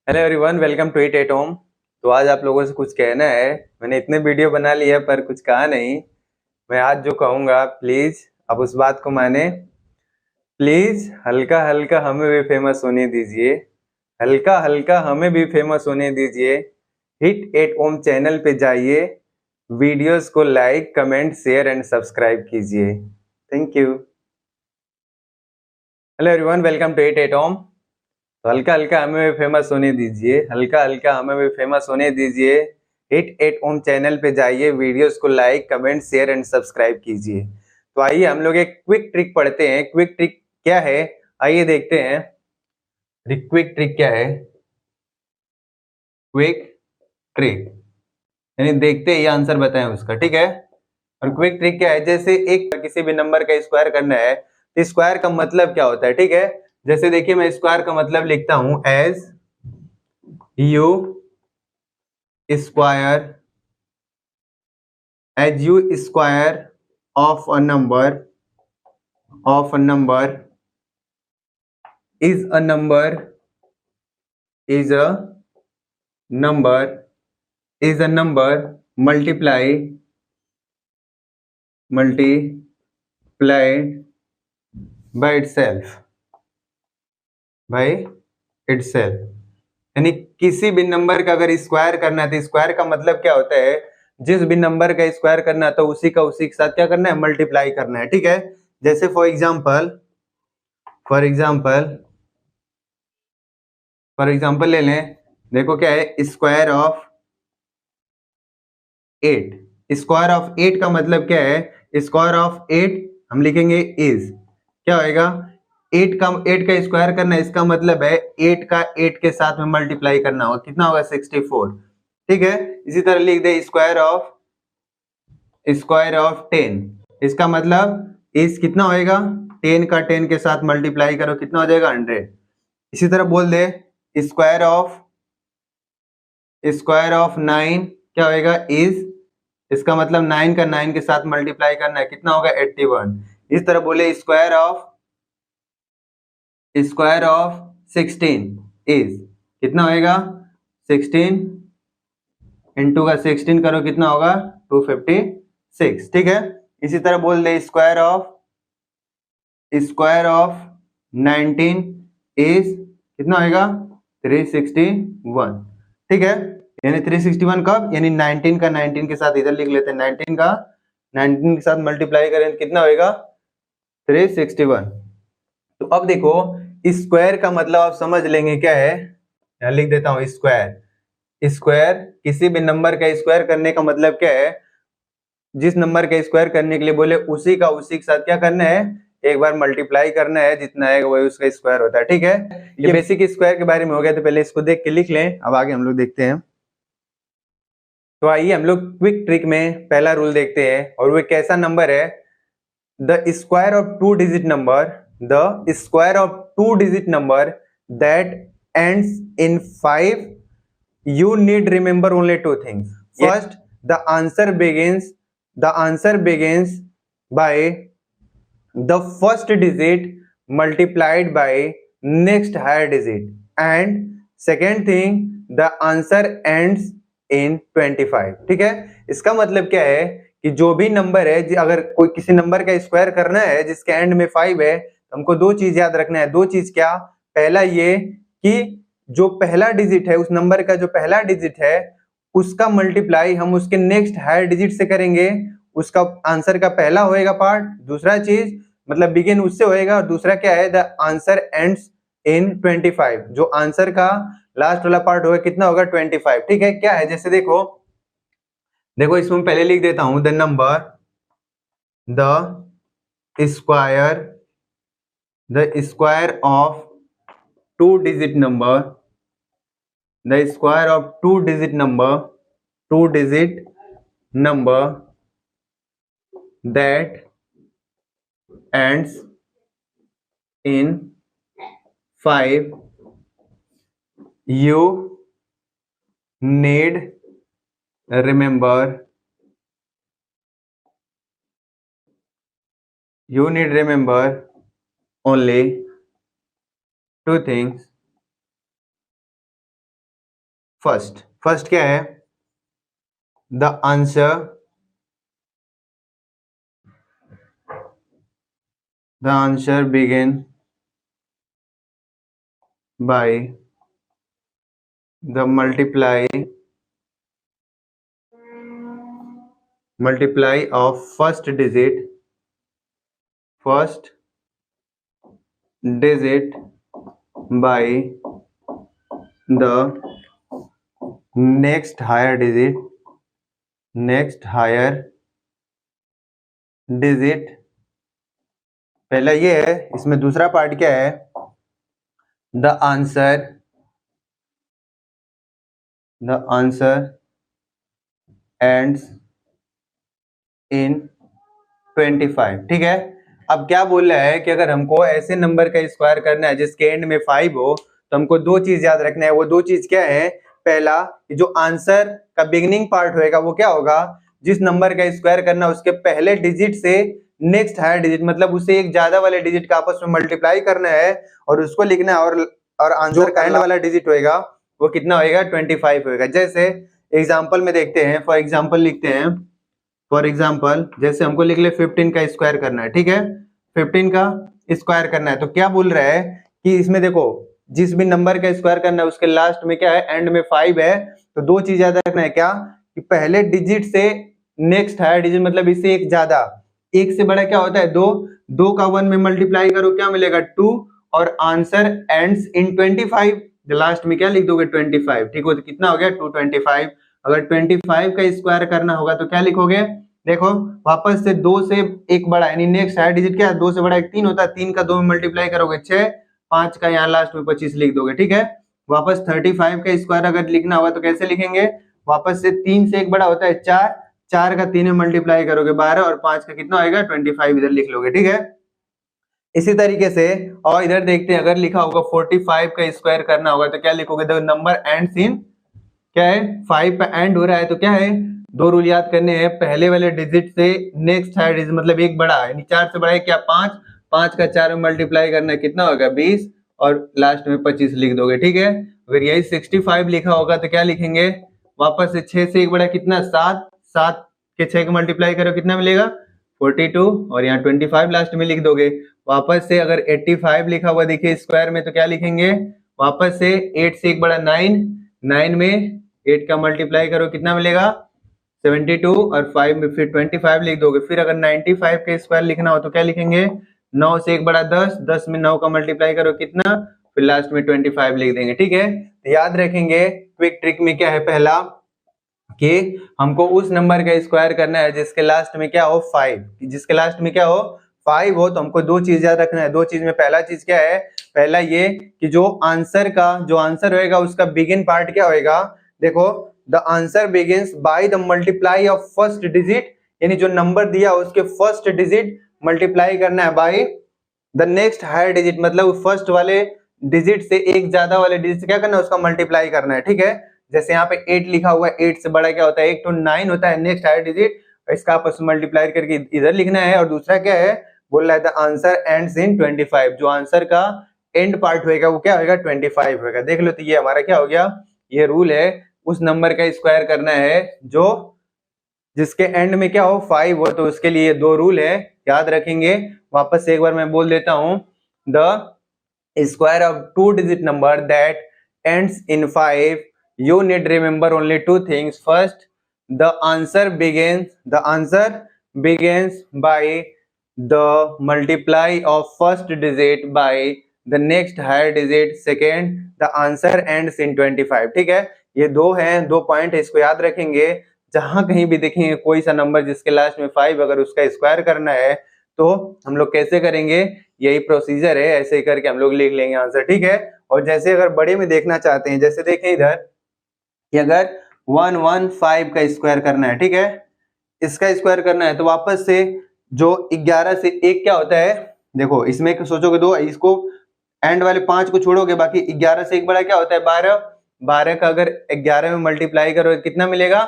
Hello everyone, welcome to it at home. तो आज आप लोगों से कुछ कहना है। मैंने इतने वीडियो बना लिया पर कुछ कहा नहीं। मैं आज जो कहूँगा प्लीज़ आप उस बात को माने। प्लीज़ हल्का हल्का हमें भी फेमस होने दीजिए, हल्का हल्का हमें भी फेमस होने दीजिए। हिट एट होम चैनल पे जाइए, वीडियोस को like comment share and subscribe कीजिए। Thank you. Hello everyone, welcome to it at home. तो हल्का हल्का हमें भी फेमस होने दीजिए, हल्का हल्का हमें भी फेमस होने दीजिए। हिट एट ओम चैनल पे जाइए, वीडियोस को like comment share and subscribe कीजिए। तो आइए हम लोग एक क्विक ट्रिक पढ़ते हैं। क्विक ट्रिक क्या है, आइए देखते हैं। क्विक ट्रिक क्या है? क्विक ट्रिक यानी देखते ही आंसर बताएं उसका, ठीक है। और क्विक ट्रिक क्या है, जैसे एक किसी भी नंबर का स्क्वायर करना है तो स्क्वायर का मतलब क्या होता है, ठीक है। जैसे देखिए, मैं स्क्वायर का मतलब लिखता हूं as you square, as you square of a number is a number is a number is a number multiplied by itself। यानी किसी भी नंबर का अगर स्क्वायर करना है तो स्क्वायर का मतलब क्या होता है, जिस भी नंबर का स्क्वायर करना है तो उसी के साथ क्या करना है, मल्टीप्लाई करना है, ठीक है। जैसे फॉर एग्जांपल ले लें। देखो क्या है, स्क्वायर ऑफ 8। स्क्वायर ऑफ 8 का मतलब क्या है, स्क्वायर ऑफ 8 हम लिखेंगे इज, क्या होएगा, 8 का स्क्वायर करना है, इसका मतलब है 8 का 8 के साथ में मल्टीप्लाई करना होगा, कितना होगा 64, ठीक है। इसी तरह लिख दे स्क्वायर ऑफ 10, इसका मतलब इस कितना होएगा, 10 का 10 के साथ मल्टीप्लाई करो, कितना हो जाएगा 100। इसी तरह बोल दे स्क्वायर ऑफ 9, क्या होएगा इज, इसका मतलब 9 का 9 के साथ मल्टीप्लाई करना है, कितना होगा 81। इस तरह बोले स्क्वायर ऑफ 16 इज, कितना होएगा 16 इंटू का 16 करो, कितना होगा 256, ठीक है। इसी तरह बोल दे स्क्वायर ऑफ 19 इज, कितना होएगा 361, ठीक है। यानी 361 कब, यानी 19 का 19 के साथ इधर लिख लेते हैं, 19 का 19 के साथ मल्टीप्लाई करें तो कितना होएगा 361। तो अब देखो, स्क्वायर का मतलब आप समझ लेंगे क्या है, यहाँ लिख देता हूं स्क्वायर। स्क्वायर किसी भी नंबर का स्क्वायर करने का मतलब क्या है, जिस नंबर का स्क्वायर करने के लिए बोले उसी के साथ क्या करना है, एक बार मल्टीप्लाई करना है, जितना है वही उसका स्क्वायर होता है, ठीक है। ये बेसिक स्क्वायर के बारे में हो गया, तो पहले इसको देख के लिख लें, अब आगे हम लोग देखते हैं। तो आइए हम लोग क्विक ट्रिक में पहला रूल देखते हैं, और वो कैसा नंबर है, the square of two digit number that ends in 5, you need remember only two things. First, the answer begins by the first digit multiplied by next higher digit, and second thing, the answer ends in 25, ठीक है। इसका मतलब क्या है कि जो भी number है, अगर कोई किसी नंबर का स्क्वायर करना है जिसके एंड में 5 है, तो हमको दो चीज याद रखना है। दो चीज क्या, पहला ये कि जो पहला डिजिट है, उस नंबर का जो पहला डिजिट है उसका मल्टीप्लाई हम उसके नेक्स्ट हायर डिजिट से करेंगे, उसका आंसर का पहला होएगा पार्ट। दूसरा चीज मतलब बिगिन उससे होएगा, और दूसरा क्या है, द आंसर एंड्स इन 25, जो आंसर का लास्ट वाला पार्ट होगा कितना होगा 25, ठीक है। क्या है, जैसे देखो इसमें पहले लिख देता हूं the square of two digit number, the square of two digit number that ends in 5, you need remember only two things. First क्या है? The answer begin by the multiply of first digit by the next higher digit। पहला ये है, इसमें दूसरा part क्या है? The answer ends in 25। ठीक है। अब क्या बोल रहा है कि अगर हमको ऐसे नंबर का स्क्वायर करना है जिसके एंड में 5 हो, तो हमको दो चीज याद रखना है। वो दो चीज क्या है? पहला, जो आंसर का बिगिनिंग पार्ट होएगा वो क्या होगा? जिस नंबर का स्क्वायर करना है उसके पहले डिजिट से नेक्स्ट हायर डिजिट, मतलब उसे एक ज्यादा वाले डिजिट का आपस में मल्टीप्लाई करना है और उसको लिखना है, और आंसर का एंड वाला डिजिट होएगा वो कितना होएगा? 25 होएगा। जैसे एग्जाम्पल में देखते हैं, फॉर एग्जाम्पल लिखते हैं। फॉर एग्जाम्पल जैसे हमको लिख ले 15 का स्क्वायर करना है। ठीक है, 15 का स्क्वायर करना है, तो क्या बोल रहा है कि इसमें देखो, जिस भी नंबर का स्क्वायर करना है उसके लास्ट में क्या है? एंड में 5 है। तो दो चीज याद रखना है, क्या कि पहले डिजिट से नेक्स्ट हायर डिजिट, मतलब इससे एक ज्यादा, एक से बड़ा क्या होता है? दो का 1 में मल्टीप्लाई करो, क्या मिलेगा? 2, और आंसर एंड्स इन 25। लास्ट में क्या लिख दोगे? 25। ठीक हो, तो कितना हो गया? 225। अगर 25 का स्क्वायर करना होगा तो क्या लिखोगे? देखो, वापस से 2 से एक बड़ा, यानी नेक्स्ट हायर डिजिट क्या है? 2 से बड़ा एक 3 होता है, 3 का 2 में मल्टीप्लाई करोगे 6, 5 का यहाँ लास्ट में 25 लिख दोगे। ठीक है। वापस 35 का स्क्वायर अगर लिखना होगा तो कैसे लिखेंगे? वापस से 3 से एक बड़ा होता है 4, 4 का 3 में मल्टीप्लाई करोगे 12, और 5 का कितना होगा? 25 इधर लिख लोगे। ठीक है। इसी तरीके से और इधर देखते हैं, अगर लिखा होगा 45 का स्क्वायर करना होगा तो क्या लिखोगे? द नंबर एंड्स इन, क्या है? 5 पे एंड हो रहा है तो क्या है? दो रूल याद करने हैं, पहले वाले डिजिट से नेक्स्ट हायर डिजिट, मतलब एक बड़ा, यानी 4 से बड़ा है क्या? 5, 5 का 4 में मल्टीप्लाई करना है, कितना होगा? 20, और लास्ट में 25 लिख दोगे। ठीक है। अगर यही 65 लिखा होगा तो क्या लिखेंगे? वापस से 6 से एक बड़ा कितना? 7, 7 के 6 का मल्टीप्लाई करो, कितना मिलेगा? 42, और यहाँ 25 लास्ट में लिख दोगे। वापस से अगर 85 लिखा हुआ देखिए स्क्वायर में तो क्या लिखेंगे? वापस से 8 से एक बड़ा 9, 9 में 8 का मल्टीप्लाई करो, कितना मिलेगा? 72, और 5 में फिर 25 लिख दोगे। फिर अगर 95 का स्क्वायर लिखना हो तो क्या लिखेंगे? 9 से एक बड़ा 10, 10 में 9 का मल्टीप्लाई करो, कितना? फिर लास्ट में 25 लिख देंगे। ठीक है। तो याद रखेंगे क्विक ट्रिक में क्या है? पहला कि हमको उस नंबर का स्क्वायर करना है जिसके लास्ट में क्या हो? 5। जिसके लास्ट में क्या हो? 5 हो, तो हमको दो चीज याद रखना है। दो चीज में पहला चीज क्या है? पहला ये कि जो आंसर होएगा उसका बिगिन पार्ट क्या होएगा? देखो, the answer begins by the multiply of first digit, यानी जो नंबर दिया उसके फर्स्ट डिजिट मल्टीप्लाई करना है by the next higher digit, मतलब फर्स्ट वाले डिजिट से एक ज्यादा वाले डिजिट से क्या करना है? उसका मल्टीप्लाई करना है। ठीक है। जैसे यहाँ पे 8 लिखा हुआ है, 8 से बड़ा क्या होता है? 8 to 9 होता है नेक्स्ट हायर डिजिट, इसका आपस में मल्टीप्लाई करके इधर लिखना है। और दूसरा क्या है? बोल रहा है द आंसर एंड्स इन 25, जो आंसर का एंड पार्ट होएगा वो क्या होएगा? 25 होएगा। देख लो, तो ये हमारा क्या हो गया? ये रूल है, उस नंबर का स्क्वायर करना है जो जिसके एंड में क्या हो? 5 हो, तो उसके लिए दो रूल है, याद रखेंगे। वापस से एक बार मैं बोल देता हूं, the square of 2 digit number that ends in 5, you need remember only two things. First, the answer begins by the multiply of first digit by the next higher digit. Second, the answer ends in 25. ठीक है। ये दो हैं, दो point है, इसको याद रखेंगे। जहां कहीं भी देखेंगे कोई सा नंबर जिसके लास्ट में 5, अगर उसका स्क्वायर करना है तो हम लोग कैसे करेंगे? यही प्रोसीजर है, ऐसे ही करके हम लोग लिख लेंगे आंसर। ठीक है। और जैसे अगर बड़े में देखना चाहते हैं, जैसे देखें इधर कि अगर 115 का स्क्वायर करना है, ठीक है, इसका स्क्वायर करना है, तो वापस से जो 11 से 1 क्या होता है? देखो, इसमें सोचोगे दो, इसको एंड वाले 5 को छोड़ोगे, बाकी 11 से 1 बड़ा क्या होता है? 12। 12 का अगर 11 में मल्टीप्लाई करो कितना मिलेगा?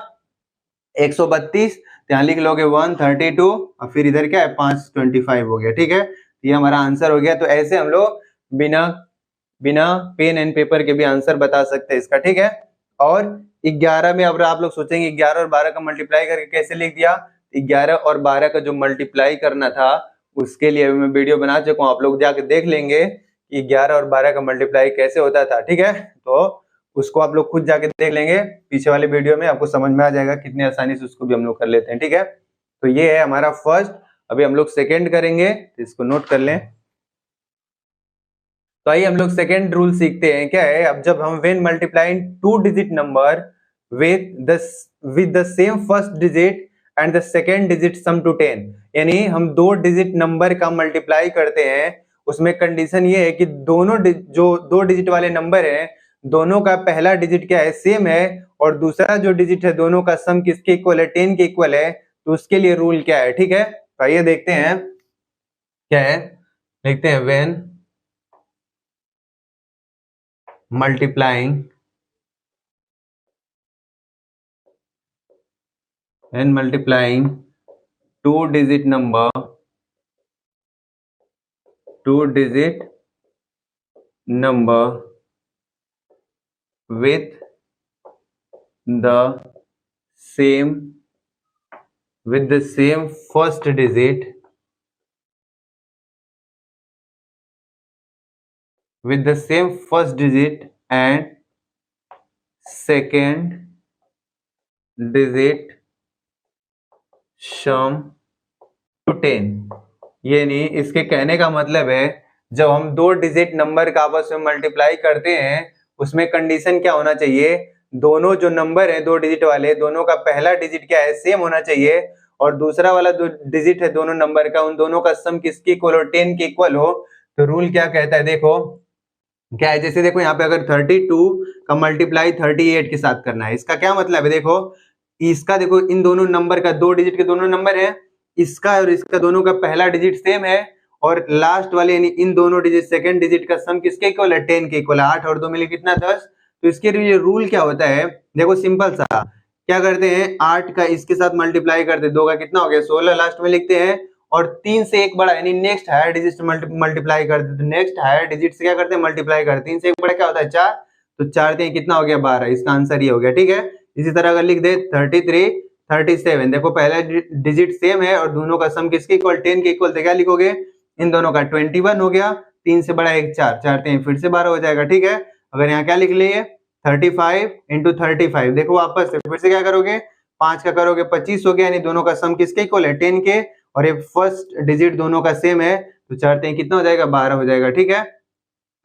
132। यहाँ लिख लोगे 132, और फिर इधर क्या है? 5, 25 हो गया। ठीक है। ये हमारा आंसर हो गया। तो ऐसे हम लोग बिना पेन एंड पेपर के भी आंसर बता सकते हैं इसका। ठीक है। और 11 में अब आप लोग सोचेंगे 11 और 12 का मल्टीप्लाई करके कैसे लिख दिया। 11 और 12 का जो मल्टीप्लाई करना था उसके लिए मैं वीडियो बना चुका हूँ, आप लोग जाके देख लेंगे कि 11 और 12 का मल्टीप्लाई कैसे होता था। ठीक है, तो उसको आप लोग खुद जाके देख लेंगे पीछे वाले वीडियो में, आपको समझ में आ जाएगा कितनी आसानी से उसको भी हम लोग कर लेते हैं। ठीक है, तो ये है हमारा फर्स्ट। अभी हम लोग सेकेंड करेंगे, तो इसको नोट कर लें। तो आइए हम लोग सेकेंड रूल सीखते हैं। क्या है, अब जब हम when multiplying 2 digit number with the same first digit and the second digit sum to 10, यानी हम 2 डिजिट नंबर का मल्टीप्लाई करते हैं, उसमें कंडीशन ये है कि दोनों जो 2 डिजिट वाले नंबर है दोनों का पहला डिजिट क्या है, सेम है, और दूसरा जो डिजिट है दोनों का सम किसके इक्वल है, 10 के इक्वल है। तो उसके लिए रूल क्या है। ठीक है, तो आइए देखते हैं क्या है, देखते हैं when multiplying two digit number with the same first digit and second digit sum to 10। यानी इसके कहने का मतलब है जब हम 2 डिजिट नंबर का आपस में मल्टीप्लाई करते हैं उसमें कंडीशन क्या होना चाहिए, दोनों जो नंबर है 2 डिजिट वाले दोनों का पहला डिजिट क्या है, सेम होना चाहिए, और दूसरा वाला जो डिजिट है दोनों नंबर का उन दोनों का सम किसके इक्वल हो, 10 के इक्वल हो। तो रूल क्या कहता है, देखो क्या है, जैसे देखो यहाँ पे अगर 32 का मल्टीप्लाई 38 के साथ करना है, इसका क्या मतलब है, देखो इसका देखो इन दोनों नंबर का 2 डिजिट के दोनों नंबर है, इसका और इसका दोनों का पहला डिजिट सेम है, और लास्ट वाले यानी इन दोनों डिजिट सेकंड डिजिट का सम किसके इक्वल है, 10 के इक्वल है। 8 और 2 मिले कितना, 10। तो इसके लिए रूल क्या होता है, देखो सिंपल सा क्या करते हैं, 8 का इसके साथ मल्टीप्लाई करते हैं, 2 का कितना हो गया 16 लास्ट में लिखते हैं, और 3 से एक बड़ा यानी नेक्स्ट हायर डिजिट से मल्टीप्लाई करते हैं, तो नेक्स्ट हायर डिजिट से क्या करते हैं, मल्टीप्लाई करते हैं। 3 से एक बड़ा क्या होता है 4, तो 4 3 कितना हो गया 12, इसका आंसर ये हो गया। ठीक है, इसी तरह अगर लिख दे 33 37, देखो पहला डिजिट सेम है और दोनों का सम किसके इक्वल, 10 के इक्वल, तो क्या लिखोगे, इन दोनों का 21 हो गया, 3 से बड़ा एक 4, 4 3 फिर से 12 हो जाएगा। ठीक है, अगर यहाँ क्या लिख लिए 35 इंटू 35, देखो वापस से फिर से क्या करोगे, 5 का करोगे 25 हो गया, यानी दोनों का सम किसके इक्वल है, 10 के, और ये फर्स्ट डिजिट दोनों का सेम है, तो 4 3 कितना हो जाएगा 12 हो जाएगा। ठीक है,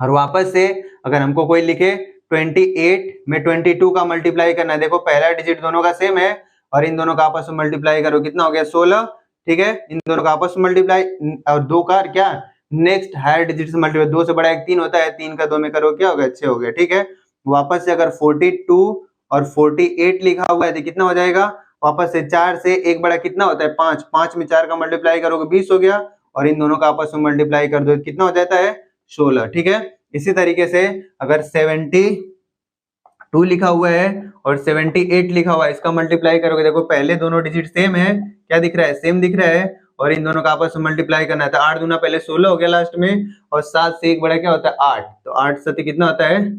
और वापस से अगर हमको कोई लिखे 28 में 22 का मल्टीप्लाई करना है, देखो पहला डिजिट दोनों का सेम है और इन दोनों का आपस में मल्टीप्लाई करो, कितना हो गया 16। ठीक है, इन दोनों का आपस में मल्टीप्लाई, और 2 का क्या नेक्स्ट हायर डिजिट से मल्टीप्लाई, 2 से बड़ा एक 3 होता है, 3 का 2 में करो क्या हो गया 6 हो गया। ठीक है, वापस से अगर 42 और 48 लिखा हुआ है तो कितना हो जाएगा, वापस से 4 से एक बड़ा कितना होता है 5, 5 में 4 का मल्टीप्लाई करोगे 20 हो गया, और इन दोनों का आपस में मल्टीप्लाई कर दो कितना हो जाता है 16। ठीक है, इसी तरीके से अगर 72 लिखा हुआ है और 78 लिखा हुआ है, इसका मल्टीप्लाई करोगे, देखो पहले दोनों डिजिट सेम है, क्या दिख रहा है, सेम दिख रहा है, और इन दोनों का आपस में मल्टीप्लाई करना है, तो 8 दूना पहले 16 हो गया लास्ट में, और 7 से एक बड़ा क्या होता है 8, तो 8 7 कितना होता है,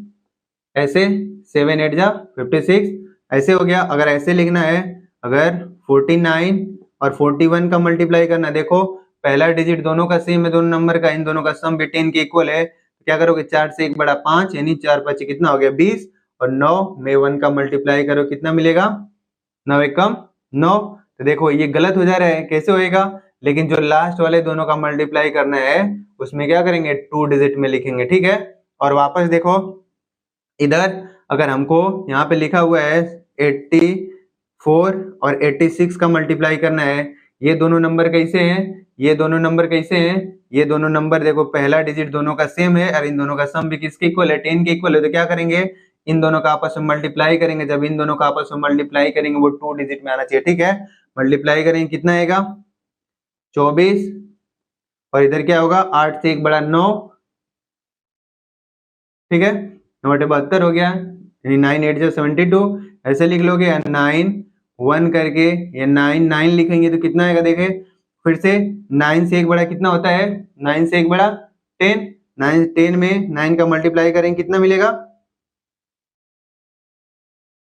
ऐसे 7 8 जा 56, ऐसे हो गया। अगर ऐसे लिखना है, अगर 49 और 41 का मल्टीप्लाई करना है, देखो पहला डिजिट दोनों का सेम है, दोनों नंबर का, इन दोनों का सम भी 10 के इक्वल है, तो क्या करोगे 4 से एक बड़ा 5, यानी 4 5 कितना हो गया 20, और 9 में 1 का मल्टीप्लाई करो कितना मिलेगा, 9 एकम 9। तो देखो ये गलत हो जा रहा है, कैसे होएगा, लेकिन जो लास्ट वाले दोनों का मल्टीप्लाई करना है उसमें क्या करेंगे 2 डिजिट में लिखेंगे। ठीक है, और वापस देखो इधर अगर हमको यहाँ पे लिखा हुआ है 84 और 86 का मल्टीप्लाई करना है, ये दोनों नंबर कैसे हैं, ये दोनों नंबर कैसे हैं, ये दोनों नंबर देखो पहला डिजिट दोनों का सेम है और इन दोनों का सम भी किसके इक्वल है, 10 के इक्वल है, तो क्या करेंगे इन दोनों का आपस में मल्टीप्लाई करेंगे, जब इन दोनों का आपस में मल्टीप्लाई करेंगे वो 2 डिजिट में आना चाहिए। ठीक है, मल्टीप्लाई करेंगे कितना आएगा 24, और इधर क्या होगा 8 से एक बड़ा 9। ठीक है, 9 72 हो गया, यानी 9 8 जो 72, ऐसे लिख लोगे, 9 1 करके ये 9 9 लिखेंगे तो कितना आएगा, देखे फिर से 9 से एक बड़ा कितना होता है, 9 से एक बड़ा 10, 9 10 में 9 का मल्टीप्लाई करेंगे कितना मिलेगा,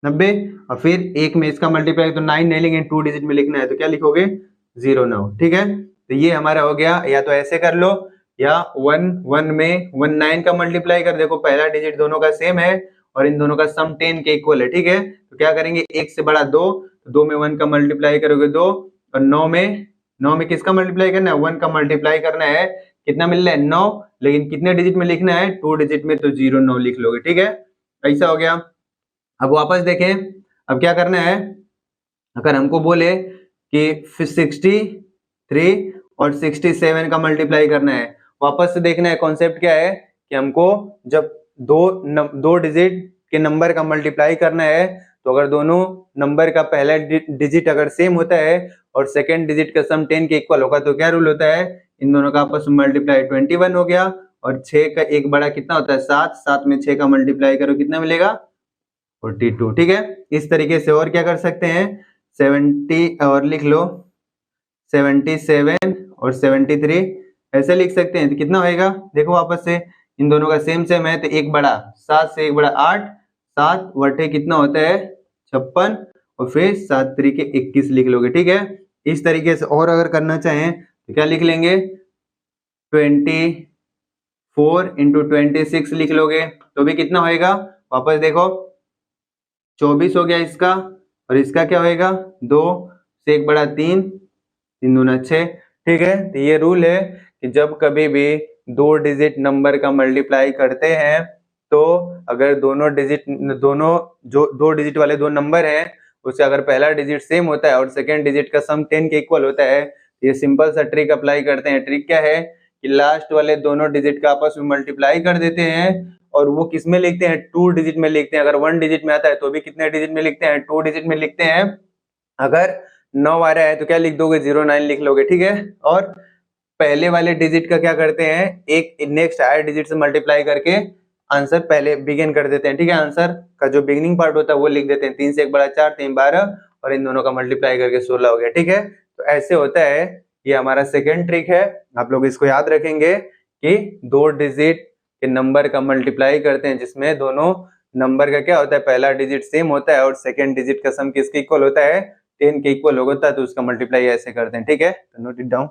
90, और फिर एक में इसका मल्टीप्लाई तो 9 नहीं लेंगे, 2 डिजिट में लिखना है तो क्या लिखोगे 09। ठीक है, तो ये हमारा हो गया। या तो ऐसे कर लो, या 1 1 में 19 का मल्टीप्लाई कर, देखो पहला डिजिट दोनों का सेम है और इन दोनों का सम 10 के इक्वल है। ठीक है, तो क्या करेंगे, 1 से बड़ा 2, 2 में 1 का मल्टीप्लाई करोगे 2, और 9 में किसका मल्टीप्लाई करना है, 1 का मल्टीप्लाई करना है। कितना मिल रहा है 9, लेकिन कितने डिजिट में लिखना है, 2 डिजिट में, तो 09 लिख लोगे। ठीक है, ऐसा हो गया। अब वापस देखें, अब क्या करना है, अगर हमको बोले कि 63 और 67 का मल्टीप्लाई करना है, वापस से देखना है कॉन्सेप्ट क्या है कि हमको जब दो डिजिट के नंबर का मल्टीप्लाई करना है, तो अगर दोनों नंबर का पहला डिजिट अगर सेम होता है और सेकंड डिजिट का सम 10 के इक्वल होगा, तो क्या रूल होता है, इन दोनों का आपस में मल्टीप्लाई 21 हो गया, और 6 का एक बड़ा कितना होता है 7, 7 में 6 का मल्टीप्लाई करो कितना मिलेगा 42। ठीक है, इस तरीके से और क्या कर सकते हैं, 70 और लिख लो 77 और 73 ऐसे लिख सकते हैं। तो कितना होएगा, देखो वापस से इन दोनों का सेम सेम है, तो एक बड़ा 7 से एक बड़ा 8, 7 बटे कितना होता है 56, और फिर 7 तरीके 21 लिख लोगे। ठीक है, इस तरीके से और अगर करना चाहें तो क्या लिख लेंगे, 24 इंटू 26 लिख लोगे, तो भी कितना होएगा, वापस देखो 24 हो गया इसका, और इसका क्या होएगा 2 से एक बड़ा 3, 3 दूना 6। ठीक है, तो ये रूल है कि जब कभी भी 2 डिजिट नंबर का मल्टीप्लाई करते हैं, तो अगर दोनों जो 2 डिजिट वाले 2 नंबर हैं, उससे अगर पहला डिजिट सेम होता है और सेकेंड डिजिट का सम 10 के इक्वल होता है, ये सिंपल सा ट्रिक अप्लाई करते हैं। ट्रिक क्या है कि लास्ट वाले दोनों डिजिट का आपस में मल्टीप्लाई कर देते हैं, और वो किस में लिखते हैं, 2 डिजिट में लिखते हैं। अगर 1 डिजिट में आता है तो भी कितने डिजिट में लिखते हैं, 2 डिजिट में लिखते हैं। अगर 9 आ रहा है तो क्या लिख दोगे 09 लिख लोगे। ठीक है, और पहले वाले डिजिट का क्या करते हैं, एक नेक्स्ट हायर डिजिट से मल्टीप्लाई करके आंसर पहले बिगिन कर देते हैं। ठीक है, आंसर का जो बिगिनिंग पार्ट होता है वो लिख देते हैं, 3 से एक बड़ा 4, 3 12, और इन दोनों का मल्टीप्लाई करके 16 हो गया। ठीक है, तो ऐसे होता है, ये हमारा सेकेंड ट्रिक है। आप लोग इसको याद रखेंगे कि 2 डिजिट के नंबर का मल्टीप्लाई करते हैं जिसमें दोनों नंबर का क्या होता है, पहला डिजिट सेम होता है और सेकेंड डिजिट का सम किसके इक्वल होता है, 10 के इक्वल होता है, तो उसका मल्टीप्लाई ऐसे करते हैं। ठीक है, तो नोट इट डाउन।